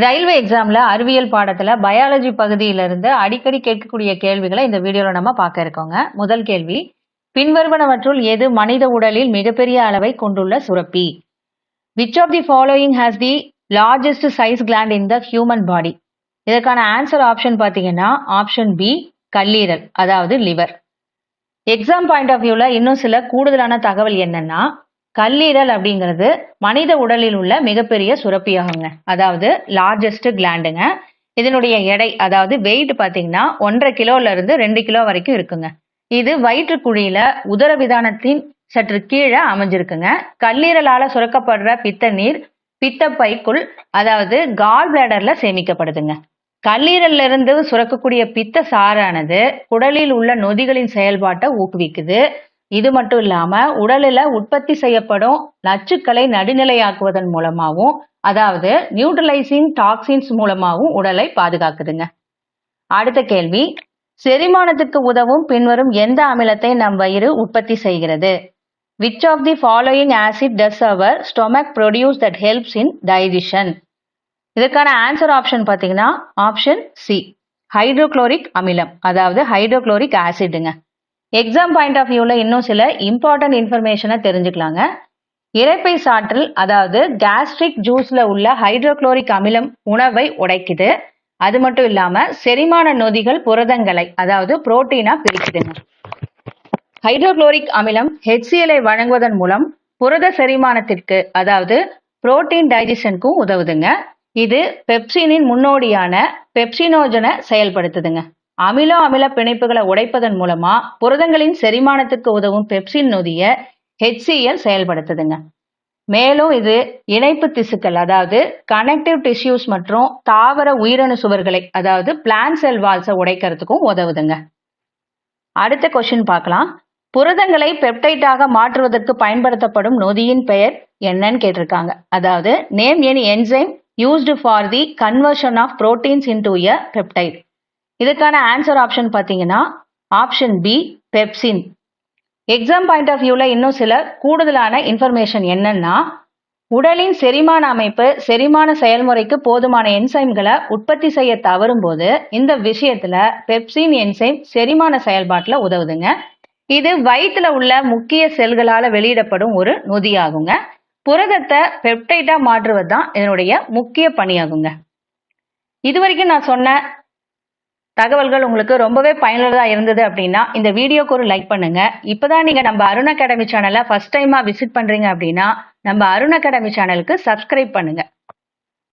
Railway எக்ஸாம்ல அறிவியல் பாடத்துல பயாலஜி பகுதியிலிருந்து அடிக்கடி கேட்கக்கூடிய கேள்விகளை இந்த வீடியோல நம்ம பார்க்க இருக்கோங்க. முதல் கேள்வி, பின்வருவனவற்றுள் எது மனித உடலில் மிகப்பெரிய அளவை கொண்டுள்ள சுரப்பி? Which of the following has the largest size gland in the human body? இதற்கான ஆன்சர் ஆப்ஷன் பார்த்தீங்கன்னா ஆப்ஷன் பி, கல்லீரல், அதாவது லிவர். எக்ஸாம் பாயிண்ட் ஆஃப் வியூல இன்னும் சில கூடுதலான தகவல் என்னன்னா, கல்லீரல் அப்படிங்கிறது மனித உடலில் உள்ள மிகப்பெரிய சுரப்பியாகுங்க, அதாவது லார்ஜஸ்ட் கிளாண்டுங்க. இதனுடைய எடை, அதாவது வெயிட் பார்த்தீங்கன்னா 1.5 கிலோல இருந்து 2 கிலோ வரைக்கும் இருக்குங்க. இது வயிற்றுக்குழியில உதரவிதானத்தின் சற்று கீழே அமைஞ்சிருக்குங்க. கல்லீரலால சுரக்கப்படுற பித்த நீர் பித்தப்பைக்குள், அதாவது கால் பிளாடர்ல சேமிக்கப்படுதுங்க. கல்லீரல்ல இருந்து சுரக்கக்கூடிய பித்த சாறானது குடலில் உள்ள நொதிகளின் செயல்பாட்டை ஊக்குவிக்குது. இது மட்டும் இல்லாம உடலில் உற்பத்தி செய்யப்படும் நச்சுக்களை நடுநிலையாக்குவதன் மூலமாகவும், அதாவது நியூட்ரலைசிங் டாக்ஸின்ஸ் மூலமாகவும் உடலை பாதுகாக்குதுங்க. அடுத்த கேள்வி, செரிமானத்துக்கு உதவும் பின்வரும் எந்த அமிலத்தை நம் வயிறு உற்பத்தி செய்கிறது? Which of the following acid does our stomach produce that helps in digestion? இதற்கான ஆன்சர் ஆப்ஷன் பார்த்தீங்கன்னா ஆப்ஷன் சி, ஹைட்ரோக்ளோரிக் அமிலம், அதாவது ஹைட்ரோக்ளோரிக் ஆசிடுங்க. எக்ஸாம் பாயிண்ட் ஆஃப் வியூல இன்னும் சில இம்பார்ட்டன்ட் இன்ஃபர்மேஷனை தெரிஞ்சுக்கலாங்க. இரைப்பை சாற்றில், அதாவது கேஸ்ட்ரிக் ஜூஸ்ல உள்ள ஹைட்ரோக்ளோரிக் அமிலம் உணவை உடைக்குது. அது மட்டும் இல்லாம செரிமான நொதிகள் புரதங்களை, அதாவது புரோட்டீனா பிரிக்குதுங்க. ஹைட்ரோக்ளோரிக் அமிலம் HCl ஐ வழங்குவதன் மூலம் புரத செரிமானத்திற்கு, அதாவது புரோட்டீன் டைஜஷனுக்கும் உதவுதுங்க. இது பெப்சினின் முன்னோடியான பெப்சினோஜனை செயல்படுத்துதுங்க. அமில அமில பிணைப்புகளை உடைப்பதன் மூலமா புரதங்களின் செரிமானத்துக்கு உதவும் பெப்சின் நொதிய HCl செயல்படுத்துதுங்க. மேலும் இது இணைப்பு திசுக்கள், அதாவது கனெக்டிவ் டிஷ்யூஸ் மற்றும் தாவர உயிரணு சுவர்களை, அதாவது பிளான்ட் செல் வால்ஸை உடைக்கிறதுக்கும் உதவுதுங்க. அடுத்த கொஸ்டின் பார்க்கலாம். புரதங்களை பெப்டைட்டாக மாற்றுவதற்கு பயன்படுத்தப்படும் நொதியின் பெயர் என்னன்னு கேட்டிருக்காங்க. அதாவது name any enzyme used for the conversion of proteins into a peptide. இதுக்கான ஆன்சர் ஆப்ஷன் பார்த்தீங்கன்னா option B, pepsin. Exam point of வியூல இன்னும் சில கூடுதலான இன்ஃபர்மேஷன் என்னன்னா, உடலின் செரிமான அமைப்பு செரிமான செயல்முறைக்கு போதுமான என்சைம்களை உற்பத்தி செய்ய தவறும் போது இந்த விஷயத்துல பெப்சின் என்சைம் செரிமான செயல்பாட்டில் உதவுதுங்க. இது வயிற்றுல உள்ள முக்கிய செல்களால வெளியிடப்படும் ஒரு நொதியாகுங்க. புரதத்தை பெப்டைட்டா மாற்றுவது தான் இதனுடைய முக்கிய பணியாகுங்க. இதுவரைக்கும் நான் சொன்ன தகவல்கள் உங்களுக்கு ரொம்பவே பயனுள்ளதா இருந்தது அப்படின்னா இந்த வீடியோக்கு ஒரு லைக் பண்ணுங்க. இப்பதான் நீங்க நம்ம அருண் அகாடமி சேனலை ஃபர்ஸ்ட் டைமா விசிட் பண்றீங்க அப்படின்னா நம்ம அருண் அகாடமி சேனலுக்கு சப்ஸ்கிரைப் பண்ணுங்க.